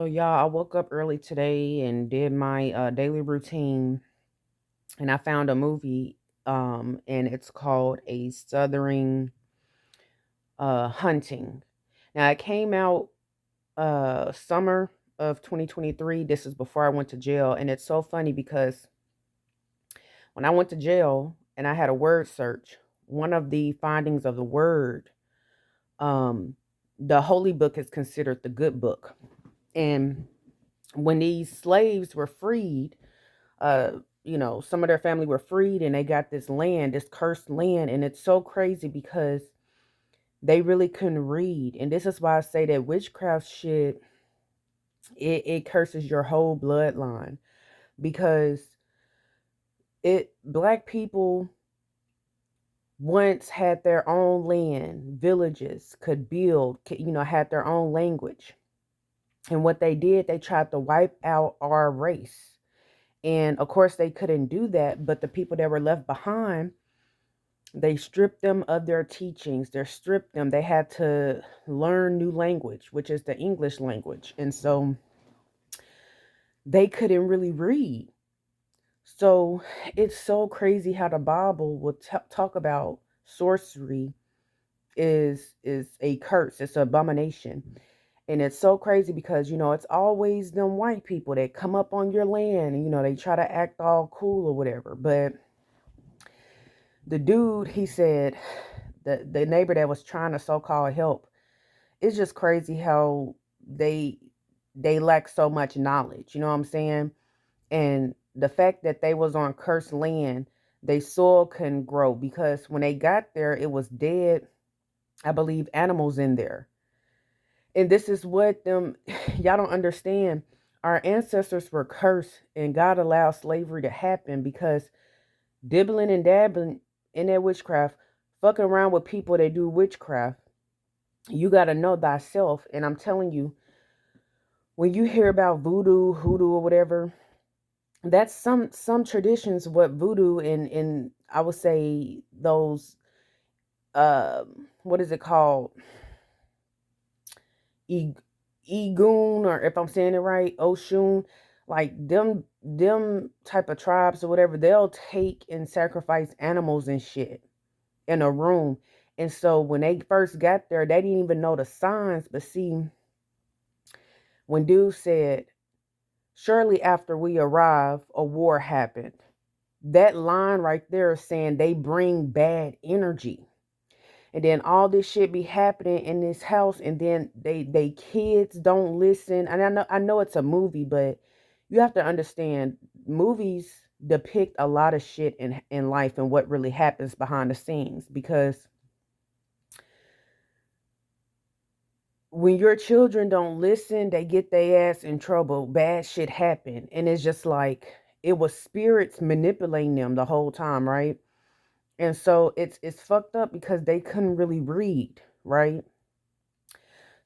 So y'all, I woke up early today and did my daily routine, and I found a movie, and it's called A Southern Hunting. Now it came out summer of 2023. This is before I went to jail, and it's so funny because when I went to jail and I had a word search, one of the findings of the word, um, the Holy Book is considered the good book, and when these slaves were freed, uh some of their family were freed and they got this land, this cursed land, and it's so crazy because they really couldn't read. And this is why I say that witchcraft shit, it curses your whole bloodline, because it black people once had their own land, villages, could build, had their own language. And what they did, they tried to wipe out our race. And of course, they couldn't do that. But the people that were left behind, they stripped them of their teachings. They stripped them. They had to learn new language, which is the English language. And so they couldn't really read. So it's so crazy how the Bible will talk about sorcery is a curse. It's an abomination. And it's so crazy because, it's always them white people that come up on your land and, they try to act all cool or whatever. But the dude, he said, the neighbor that was trying to so-called help, it's just crazy how they they lack so much knowledge, you know what I'm saying? And the fact that they was on cursed land, they soil couldn't grow because when they got there, it was dead, I believe, animals in there. And this is what them y'all don't understand. Our ancestors were cursed and God allowed slavery to happen because dibbling and dabbling in that witchcraft, fucking around with people that do witchcraft, you got to know thyself. And I'm telling you, when you hear about voodoo, hoodoo, or whatever, that's some traditions. What voodoo and I would say those what is it called, e egoon, or if I'm saying it right, Oshun, like them type of tribes or whatever, they'll take and sacrifice animals and shit in a room. And so when they first got there, they didn't even know the signs. But see, when dude said, "Shortly after we arrive, a war happened," that line right there is saying they bring bad energy. And then all this shit be happening in this house, and then they kids don't listen. And I know it's a movie, but you have to understand, movies depict a lot of shit in life and what really happens behind the scenes, because when your children don't listen, they get their ass in trouble. Bad shit happen. And it's just like it was spirits manipulating them the whole time, right? And so it's fucked up because they couldn't really read, right?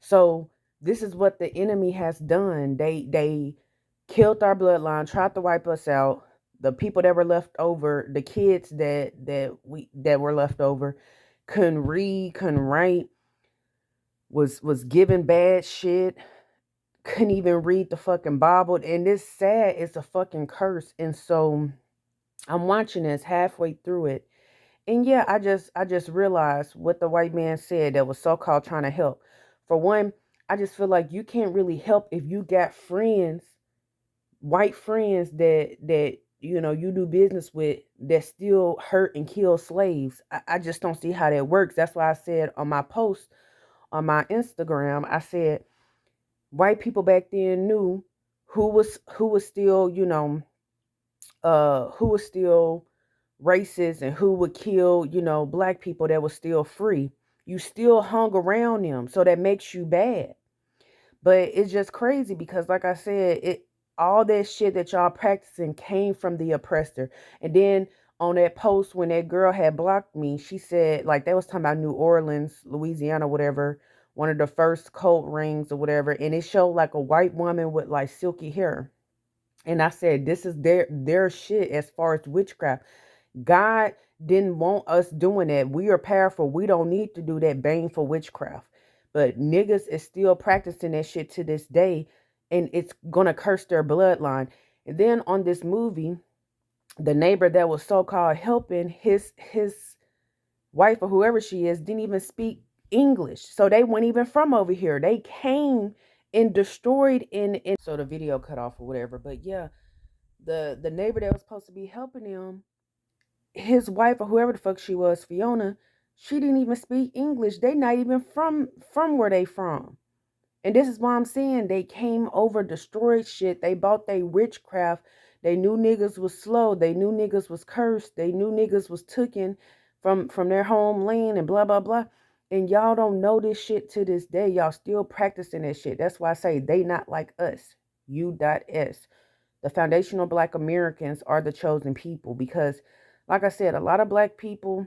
So this is what the enemy has done. They killed our bloodline, tried to wipe us out. The people that were left over, the kids that were left over, couldn't read, couldn't write, was given bad shit, couldn't even read the fucking Bible. And this sad, it's a fucking curse. And so I'm watching this halfway through it. And yeah, I just realized what the white man said that was so called trying to help. For one, I just feel like you can't really help if you got friends, white friends that you do business with, that still hurt and kill slaves. I just don't see how that works. That's why I said on my post on my Instagram, I said white people back then knew who was still, who was still racist and who would kill, black people that was still free. You still hung around them, so that makes you bad. But it's just crazy because, like I said, it all that shit that y'all practicing came from the oppressor. And then on that post, when that girl had blocked me, she said, like, they was talking about New Orleans, Louisiana, whatever, one of the first cult rings or whatever, and it showed like a white woman with like silky hair. And I said, this is their shit as far as witchcraft. God didn't want us doing that. We are powerful. We don't need to do that baneful witchcraft. But niggas is still practicing that shit to this day. and it's gonna curse their bloodline. And then on this movie, the neighbor that was so-called helping his wife or whoever she is didn't even speak English. So they weren't even from over here. They came and destroyed in so the video cut off or whatever. But yeah, the neighbor that was supposed to be helping him, his wife or whoever the fuck she was, Fiona, she didn't even speak English. They not even from where they from. And this is why I'm saying they came over, destroyed shit. They bought they witchcraft. They knew niggas was slow. They knew niggas was cursed. They knew niggas was taken from their homeland and blah, blah, blah. And y'all don't know this shit to this day. Y'all still practicing that shit. That's why I say they not like us. U.S. The foundational Black Americans are the chosen people because, like I said, a lot of Black people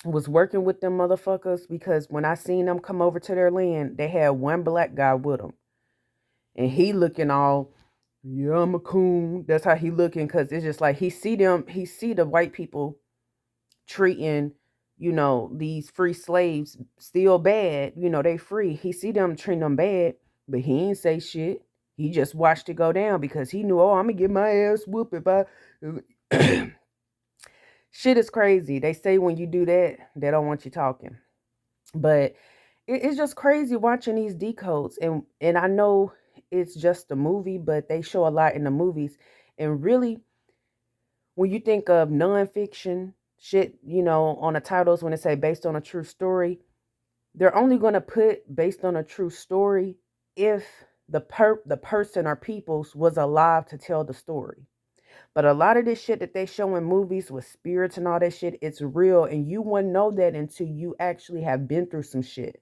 was working with them motherfuckers because when I seen them come over to their land, they had one Black guy with them. And he looking all, yeah, I'm a coon. That's how he looking because it's just like he see the white people treating, these free slaves still bad. They free. He see them treating them bad, but he ain't say shit. He just watched it go down because he knew, oh, I'm going to get my ass whooped if I... Shit is crazy. They say when you do that, they don't want you talking. But it's just crazy watching these decodes. And I know it's just a movie, but they show a lot in the movies. And really, when you think of nonfiction shit, on the titles, when they say based on a true story, they're only going to put based on a true story if the person or peoples was alive to tell the story. But a lot of this shit that they show in movies with spirits and all that shit, it's real. And you wouldn't know that until you actually have been through some shit.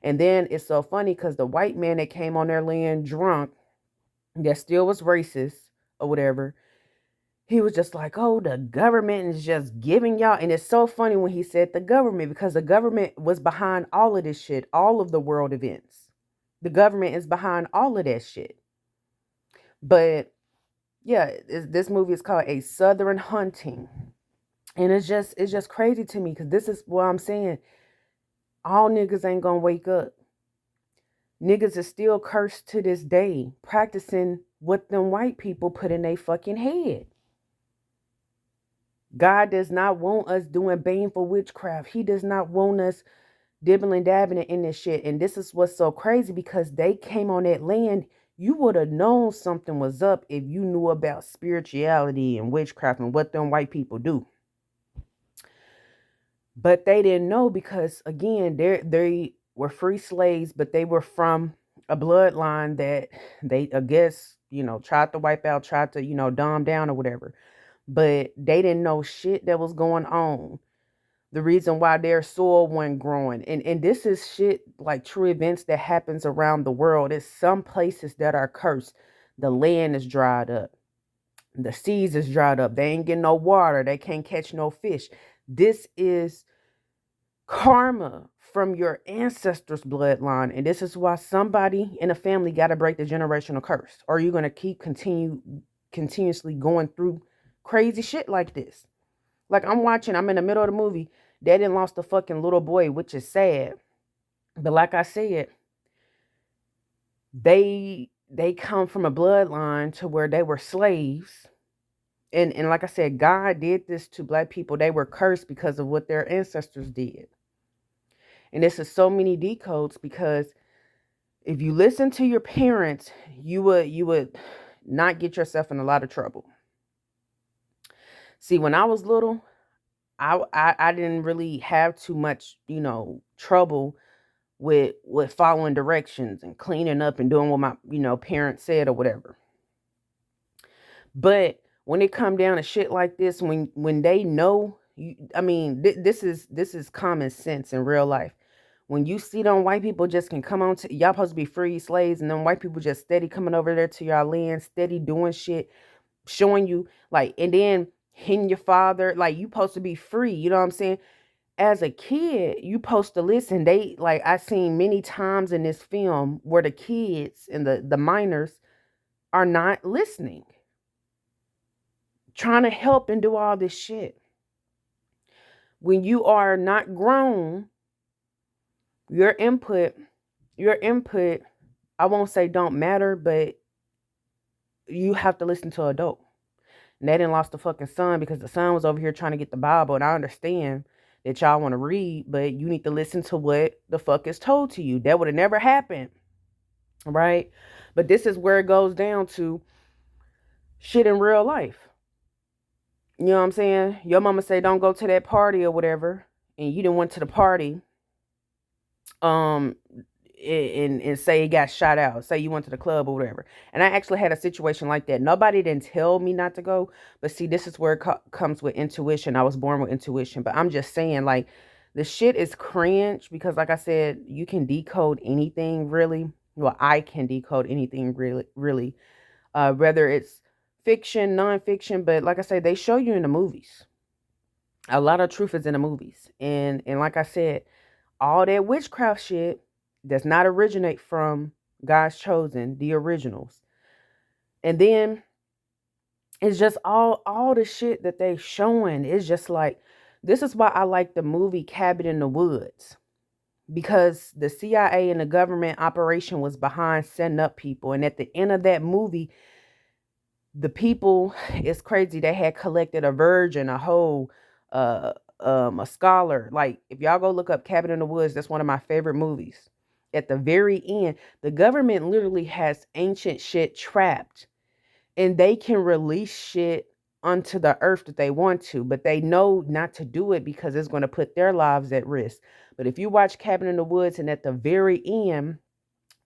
And then it's so funny because the white man that came on their land drunk, that still was racist or whatever, he was just like, oh, the government is just giving y'all. And it's so funny when he said the government, because the government was behind all of this shit, all of the world events. The government is behind all of that shit. But yeah, this movie is called A Southern Hunting. And it's just crazy to me because this is what I'm saying. All niggas ain't gonna wake up. Niggas is still cursed to this day, practicing what them white people put in their fucking head. God does not want us doing baneful witchcraft. He does not want us dibbling dabbing in this shit. And this is what's so crazy because they came on that land. You would have known something was up if you knew about spirituality and witchcraft and what them white people do. But they didn't know because, again, they were free slaves, but they were from a bloodline that they, I guess, tried to wipe out, tried to, dumb down or whatever. But they didn't know shit that was going on. The reason why their soil wasn't growing. And this is shit like true events that happens around the world. It's some places that are cursed. The land is dried up. The seas is dried up. They ain't getting no water. They can't catch no fish. This is karma from your ancestors' bloodline. And this is why somebody in a family got to break the generational curse. Or you're going to keep continuously going through crazy shit like this. Like I'm in the middle of the movie. They didn't lost a fucking little boy, which is sad. But like I said, they come from a bloodline to where they were slaves. And like I said, God did this to Black people. They were cursed because of what their ancestors did. And this is so many decodes because if you listen to your parents, you would not get yourself in a lot of trouble. See, when I was little, I didn't really have too much, trouble with following directions and cleaning up and doing what my, parents said or whatever. But when it come down to shit like this, when they know, this is common sense in real life. When you see them white people just can come on to, y'all supposed to be free slaves, and them white people just steady coming over there to y'all land, steady doing shit, showing you like, and then hitting your father, like you supposed to be free. You know what I'm saying? As a kid, you supposed to listen. They like I seen many times in this film where the kids and the minors are not listening, trying to help and do all this shit. When you are not grown, your input I won't say don't matter, but you have to listen to an adult. And they didn't lost the fucking son because the son was over here trying to get the Bible. And I understand that y'all want to read, but you need to listen to what the fuck is told to you. That would have never happened, right? But this is where it goes down to shit in real life. You know what I'm saying? Your mama say don't go to that party or whatever, and you didn't went to the party, um, and say it got shot out. Say you went to the club or whatever. And I actually had a situation like that. Nobody didn't tell me not to go, but see, this is where it comes with intuition. I was born with intuition, but I'm just saying, like, the shit is cringe because, like I said, you can decode anything really. Well, I can decode anything really, really. Whether it's fiction, nonfiction, but like I said, they show you in the movies. A lot of truth is in the movies, and like I said, all that witchcraft shit does not originate from God's chosen, the originals. And then it's just all the shit that they showing is just like, this is why I like the movie Cabin in the Woods, because the CIA and the government operation was behind setting up people, and at the end of that movie, the people, it's crazy, they had collected a virgin, a whole a scholar. Like, if y'all go look up Cabin in the Woods, that's one of my favorite movies. At the very end, the government literally has ancient shit trapped, and they can release shit onto the earth that they want to, but they know not to do it because it's going to put their lives at risk. But if you watch Cabin in the Woods, and at the very end,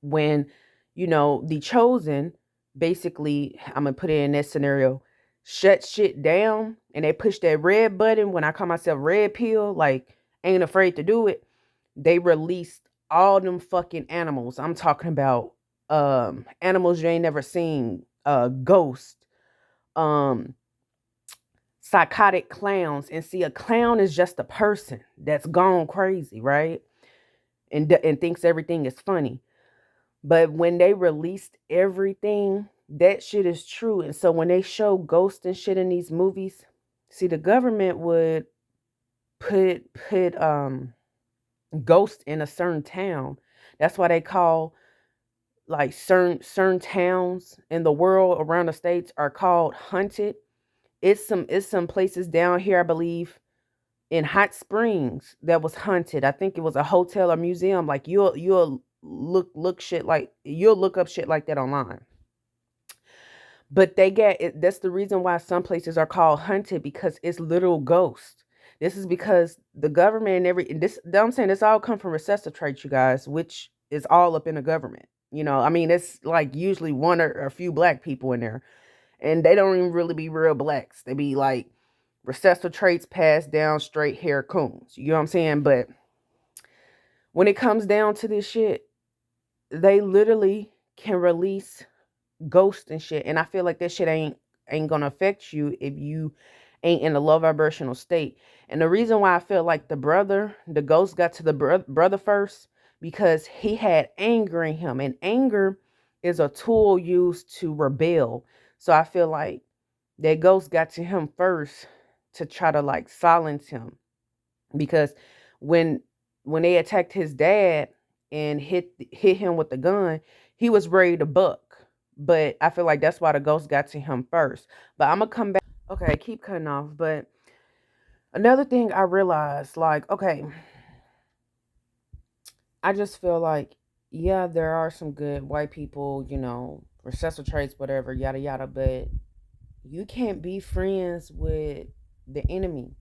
when, the chosen, basically, I'm gonna put it in that scenario, shut shit down, and they push that red button, when I call myself red pill, like, ain't afraid to do it, they released all them fucking animals. I'm talking about animals you ain't never seen, ghosts, um psychotic clowns. And see, a clown is just a person that's gone crazy, right? And thinks everything is funny. But when they released everything, that shit is true. And so when they show ghosts and shit in these movies, see, the government would put ghosts in a certain town. That's why they call, like, certain towns in the world around the states are called haunted. It's some places down here, I believe, in Hot Springs, that was haunted. I think it was a hotel or museum. Like, you'll look shit, like, you'll look up shit like that online. But they get it. That's the reason why some places are called haunted, because it's literal ghosts. This is because the government and I'm saying, this all come from recessive traits, you guys, which is all up in the government. I mean, it's like usually one or a few black people in there, and they don't even really be real blacks. They be like recessive traits passed down, straight hair coons. You know what I'm saying? But when it comes down to this shit, they literally can release ghosts and shit. And I feel like that shit ain't gonna affect you if you ain't in a low vibrational state. And the reason why I feel like the ghost got to the brother first, because he had anger in him, and anger is a tool used to rebel. So I feel like that ghost got to him first to try to, like, silence him, because when they attacked his dad and hit him with the gun, he was ready to buck. But I feel like that's why the ghost got to him first. But I'm gonna come back. Okay, I keep cutting off. But another thing I realized, like, okay, I just feel like, yeah, there are some good white people, recessive traits, whatever, yada yada, but you can't be friends with the enemy.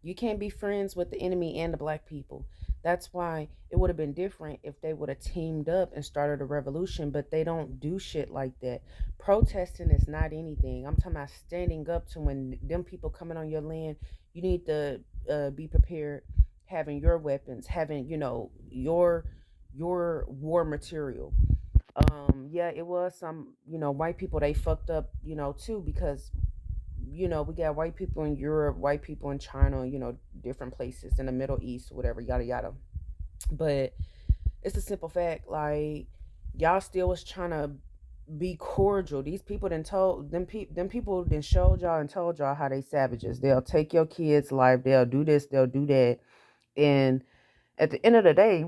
You can't be friends with the enemy and the black people. That's why it would have been different if they would have teamed up and started a revolution, but they don't do shit like that. Protesting is not anything. I'm talking about standing up to when them people coming on your land. You need to be prepared, having your weapons, having, your war material. Yeah, it was some, white people, they fucked up, too, because we got white people in Europe, white people in China, different places in the Middle East, whatever, yada yada. But it's a simple fact, like, y'all still was trying to be cordial. These people done told them people done showed y'all and told y'all how they savages. They'll take your kids' life, they'll do this, they'll do that. And at the end of the day,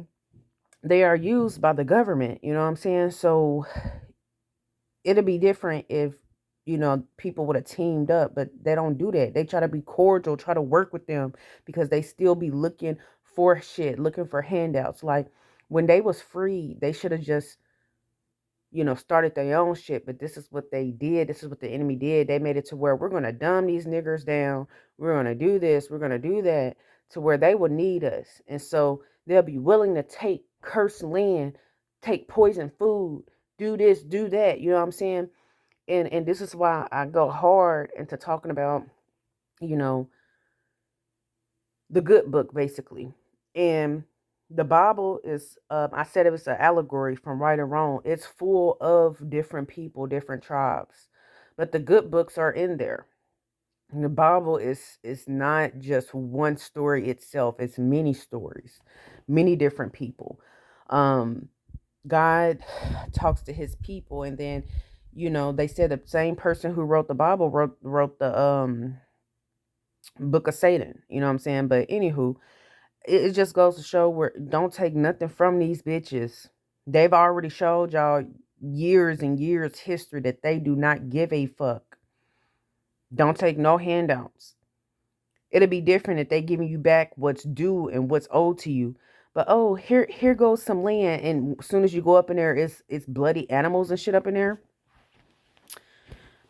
they are used by the government, you know what I'm saying? So it'd be different if, people would have teamed up, but they don't do that. They try to be cordial, try to work with them because they still be looking for shit, looking for handouts. Like when they was free, they should have just, started their own shit. But this is what they did. This is what the enemy did. They made it to where we're gonna dumb these niggers down. We're gonna do this. We're gonna do that to where they would need us, and so they'll be willing to take cursed land, take poison food, do this, do that. You know what I'm saying? And this is why I go hard into talking about, you know, the good book basically. And the Bible is, I said it was an allegory from right and wrong. It's full of different people, different tribes, but the good books are in there. And the Bible is not just one story itself. It's many stories, many different people. Um, God talks to His people, and then, they said the same person who wrote the Bible wrote the book of Satan. You know what I'm saying? But anywho, it just goes to show where don't take nothing from these bitches. They've already showed y'all years and years history that they do not give a fuck. Don't take no handouts. It'll be different if they giving you back what's due and what's owed to you. But oh, here goes some land, and as soon as you go up in there, it's bloody animals and shit up in there.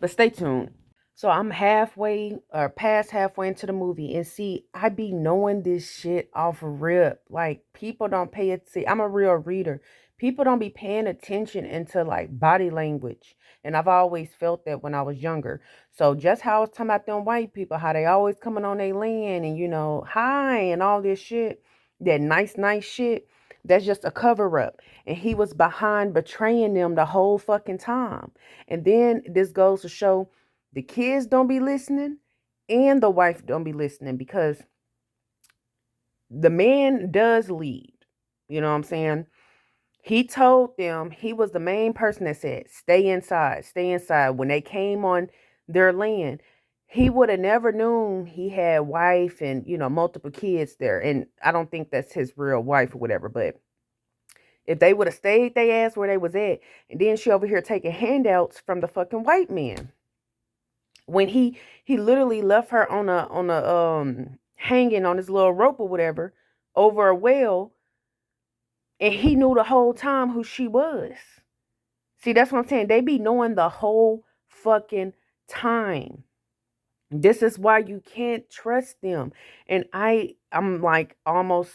But stay tuned. So I'm halfway or past halfway into the movie, and see, I be knowing this shit off rip. Like people don't pay it. See, I'm a real reader. People don't be paying attention into like body language, and I've always felt that when I was younger. So just how I was talking about them white people, how they always coming on their land and hi and all this shit, that nice shit. That's just a cover up, and he was behind betraying them the whole fucking time. And then this goes to show the kids don't be listening and the wife don't be listening because the man does lead. You know what I'm saying? He told them, he was the main person that said, stay inside, stay inside. When they came on their land, he would have never known he had wife and, multiple kids there. And I don't think that's his real wife or whatever. But if they would have stayed their ass where they was at, and then she over here taking handouts from the fucking white man. When he literally left her on a hanging on his little rope or whatever over a well, and he knew the whole time who she was. See, that's what I'm saying. They be knowing the whole fucking time. This is why you can't trust them. And I'm like almost,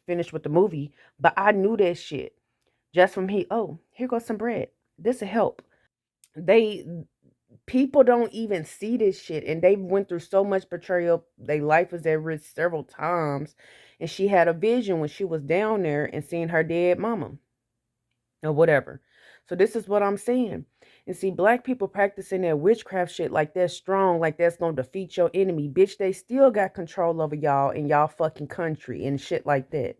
finished with the movie, but I knew that shit just from here goes some bread. This'll help. They People don't even see this shit, and they went through so much betrayal. Their life was at risk several times, and she had a vision when she was down there and seeing her dead mama or whatever. So this is what I'm saying. And see, black people practicing that witchcraft shit like that's strong, like that's gonna defeat your enemy. Bitch, they still got control over y'all in y'all fucking country and shit like that.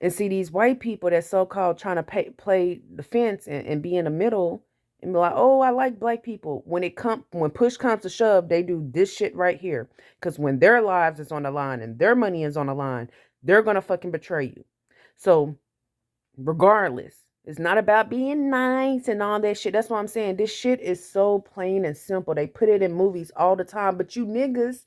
And see, these white people that so-called trying to play the fence and be in the middle and be like, oh, I like black people. When push comes to shove, they do this shit right here. Because when their lives is on the line and their money is on the line, they're gonna fucking betray you. So regardless, it's not about being nice and all that shit. That's what I'm saying. This shit is so plain and simple. They put it in movies all the time. But you niggas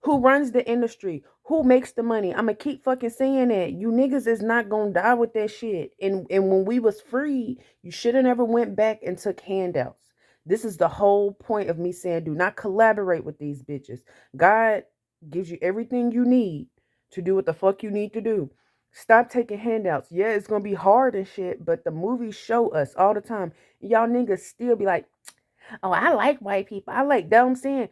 who runs the industry, who makes the money, I'm gonna keep fucking saying that. You niggas is not gonna die with that shit. And when we was free, you should have never went back and took handouts. This is the whole point of me saying do not collaborate with these bitches. God gives you everything you need to do what the fuck you need to do. Stop taking handouts. Yeah, it's gonna be hard and shit, but the movies show us all the time. Y'all niggas still be like, oh, I like white people. I like that. I'm saying,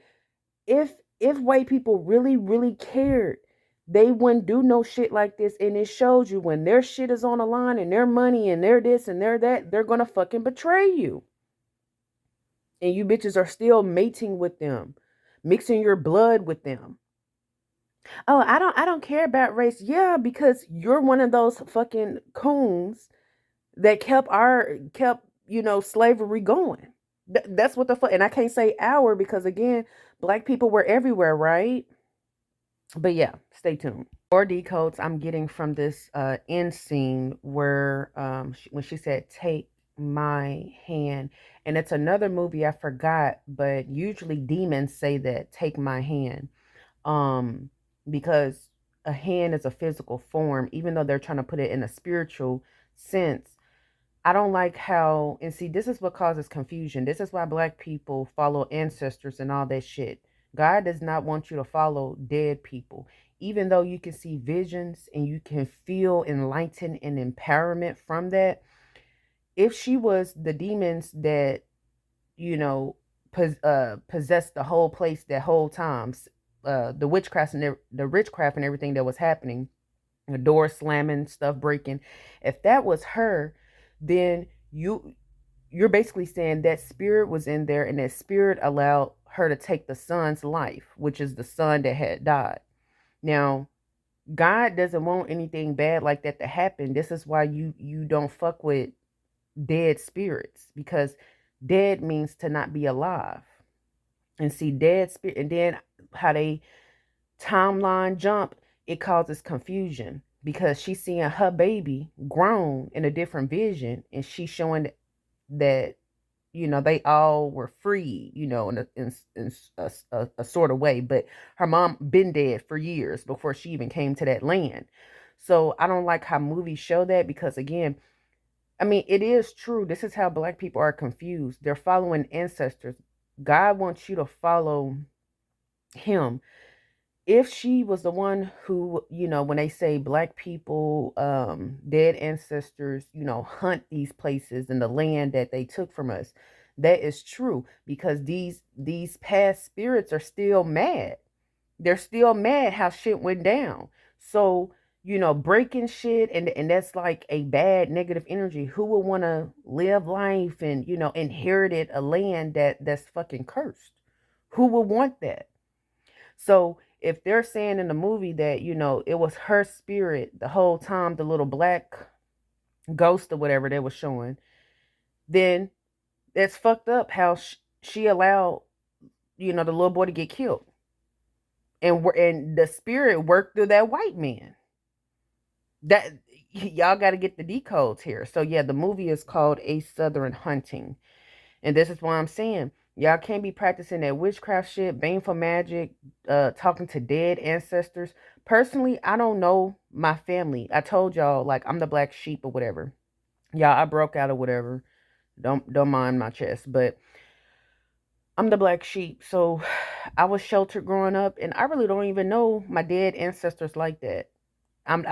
if white people really cared, they wouldn't do no shit like this. And it shows you when their shit is on the line and their money and their this and their that, they're gonna fucking betray you. And you bitches are still mating with them, mixing your blood with them. Oh, I don't care about race. Yeah, because you're one of those fucking coons that kept slavery going. That's what the fuck. And I can't say our because again, black people were everywhere, right? But yeah, stay tuned. Or decodes I'm getting from this end scene where when she said take my hand, and it's another movie I forgot, but usually demons say that take my hand, um because a hand is a physical form, even though they're trying to put it in a spiritual sense. I don't like how, and see, this is what causes confusion. This is why black people follow ancestors and all that shit. God does not want you to follow dead people. Even though you can see visions and you can feel enlightenment and empowerment from that, if she was the demons that, you know, possessed the whole place that whole times, the witchcraft and the witchcraft and everything that was happening, the door slamming, stuff breaking, if that was her, then you're basically saying that spirit was in there and that spirit allowed her to take the son's life, which is the son that had died. Now, God doesn't want anything bad like that to happen. This is why you don't fuck with dead spirits, because dead means to not be alive. And see, dead spirit, and then how they timeline jump, it causes confusion because she's seeing her baby grown in a different vision, and she's showing that, you know, they all were free, you know, in a sort of way, but her mom been dead for years before she even came to that land. So I don't like how movies show that, because again, I mean, it is true. This is how black people are confused. They're following ancestors. God wants you to follow him. If she was the one who, you know, when they say black people, dead ancestors, you know, hunt these places and the land that they took from us, that is true, because these past spirits are still mad. They're still mad how shit went down. So, you know, breaking shit, and that's like a bad negative energy. Who would want to live life and, you know, inherited a land that's fucking cursed? Who would want that? So if they're saying in the movie that, you know, it was her spirit the whole time, the little black ghost or whatever they was showing, then it's fucked up how she allowed, you know, the little boy to get killed, and the spirit worked through that white man. That y'all got to get the decodes here. So yeah, the movie is called A Southern Hunting. And this is why I'm saying y'all can't be practicing that witchcraft shit, baneful magic, talking to dead ancestors. Personally, I don't know my family. I told y'all, like, I'm the black sheep or whatever. Y'all, I broke out or whatever. Don't mind my chest, but I'm the black sheep. So I was sheltered growing up, and I really don't even know my dead ancestors like that. I'm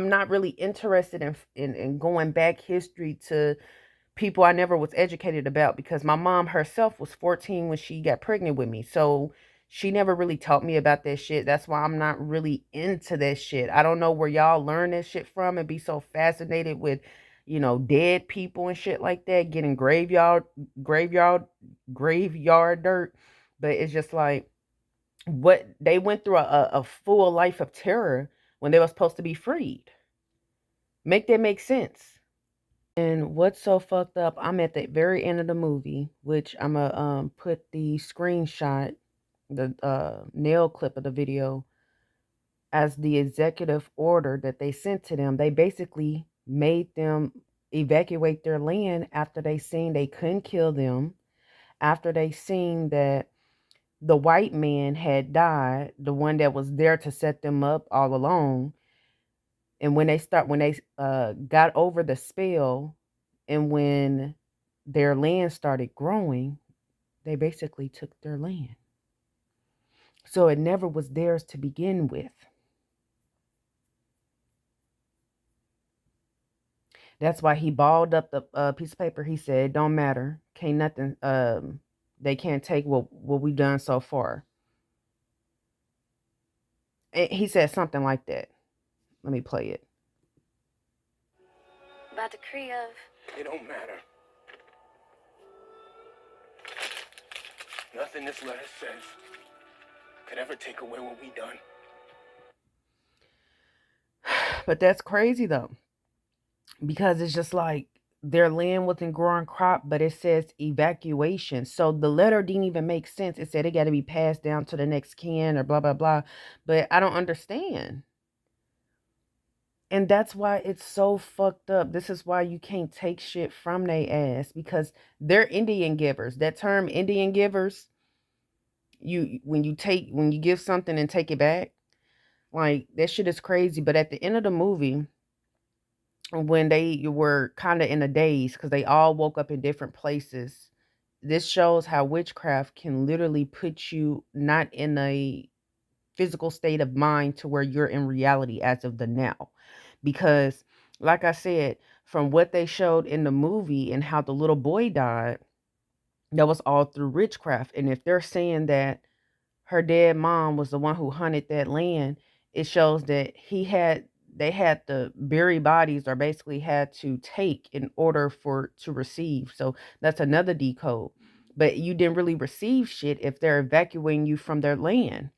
not really interested in going back history to people I never was educated about, because my mom herself was 14 when she got pregnant with me. So she never really taught me about that shit. That's why I'm not really into that shit. I don't know where y'all learn that shit from and be so fascinated with, you know, dead people and shit like that, getting graveyard, graveyard dirt. But it's just like, what they went through a full life of terror when they were supposed to be freed. Make that make sense. And what's so fucked up, I'm at the very end of the movie, which I'm gonna put the screenshot, the nail clip of the video as the executive order that they sent to them. They basically made them evacuate their land after they seen they couldn't kill them, after they seen that the white man had died, the one that was there to set them up all along. And when they got over the spell, and when their land started growing, they basically took their land. So it never was theirs to begin with. That's why he balled up the piece of paper. He said, "Don't matter. Can't nothing. They can't take what we've done so far." And he said something like that. Let me play it. By decree of... It don't matter. Nothing this letter says could ever take away what we done. But that's crazy though, because it's just like their land wasn't growing crop, but it says evacuation. So the letter didn't even make sense. It said it got to be passed down to the next kin or blah blah blah. But I don't understand. And that's why it's so fucked up. This is why you can't take shit from they ass, because they're Indian givers. That term Indian givers, when you give something and take it back, like that shit is crazy. But at the end of the movie, when they were kind of in a daze because they all woke up in different places, this shows how witchcraft can literally put you not in a physical state of mind to where you're in reality as of the now. Because, like I said, from what they showed in the movie and how the little boy died, that was all through witchcraft. And if they're saying that her dead mom was the one who hunted that land, it shows that they had to bury bodies, or basically had to take in order for to receive. So that's another decode. But you didn't really receive shit if they're evacuating you from their land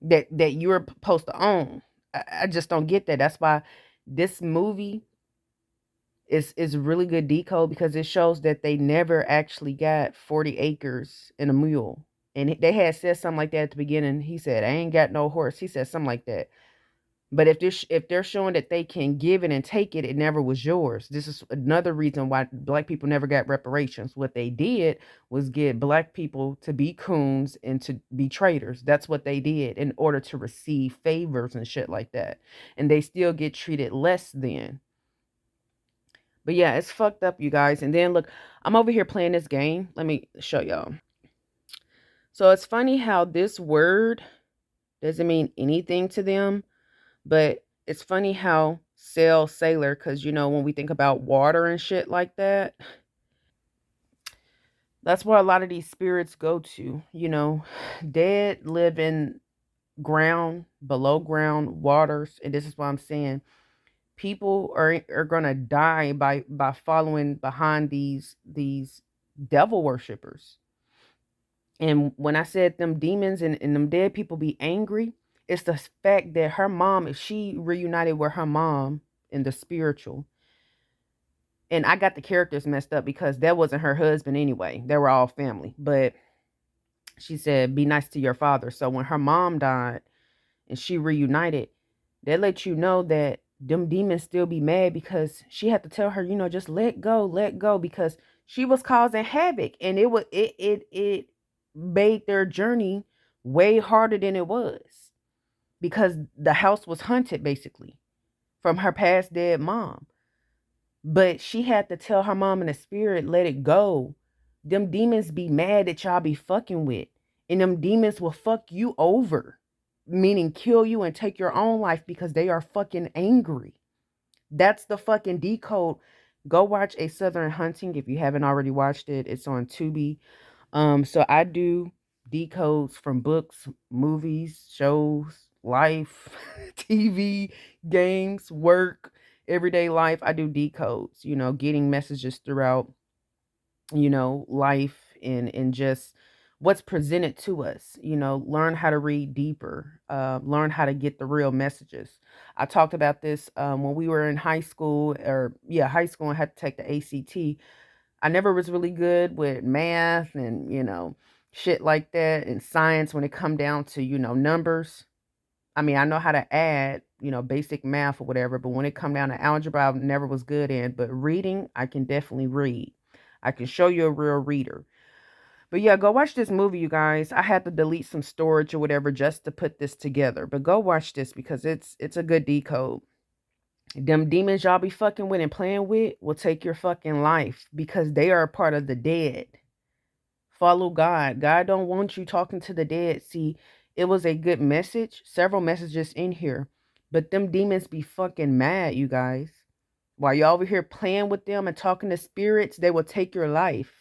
that you're supposed to own. I just don't get that. That's why this movie is really good decode, because it shows that they never actually got 40 acres and a mule. And they had said something like that at the beginning. He said, "I ain't got no horse." He said something like that. But if they're showing that they can give it and take it, it never was yours. This is another reason why black people never got reparations. What they did was get black people to be coons and to be traitors. That's what they did in order to receive favors and shit like that. And they still get treated less than. But yeah, it's fucked up, you guys. And then look, I'm over here playing this game. Let me show y'all. So it's funny how this word doesn't mean anything to them. But it's funny how sailor, because when we think about water and shit like that, that's where a lot of these spirits go to. Dead live in ground, below ground waters, and this is what I'm saying. People are gonna die by following behind these devil worshippers. And when I said them demons and them dead people be angry, it's the fact that her mom, if she reunited with her mom in the spiritual, and I got the characters messed up because that wasn't her husband anyway. They were all family. But she said, "Be nice to your father." So when her mom died and she reunited, they let you know that them demons still be mad, because she had to tell her, just let go, because she was causing havoc, and it made their journey way harder than it was, because the house was haunted basically from her past dead mom. But she had to tell her mom in the spirit, let it go. Them demons be mad that y'all be fucking with. And them demons will fuck you over. Meaning kill you and take your own life because they are fucking angry. That's the fucking decode. Go watch A Southern Hunting if you haven't already watched it. It's on Tubi. So I do decodes from books, movies, shows, life, TV, games, work, everyday life. I do decodes, getting messages throughout, life, and just what's presented to us, learn how to read deeper, learn how to get the real messages. I talked about this when we were in high school, or yeah, high school, and had to take the ACT. I never was really good with math and, shit like that, and science when it come down to, numbers. I mean, I know how to add, basic math or whatever, but when it come down to algebra, I never was good in. But reading, I can definitely read. I can show you a real reader. But yeah, go watch this movie, you guys. I had to delete some storage or whatever just to put this together. But go watch this because it's a good decode. Them demons y'all be fucking with and playing with will take your fucking life, because they are a part of the dead. Follow God. God don't want you talking to the dead. See, it was a good message, several messages in here, but them demons be fucking mad, you guys. While you over here playing with them and talking to spirits, they will take your life.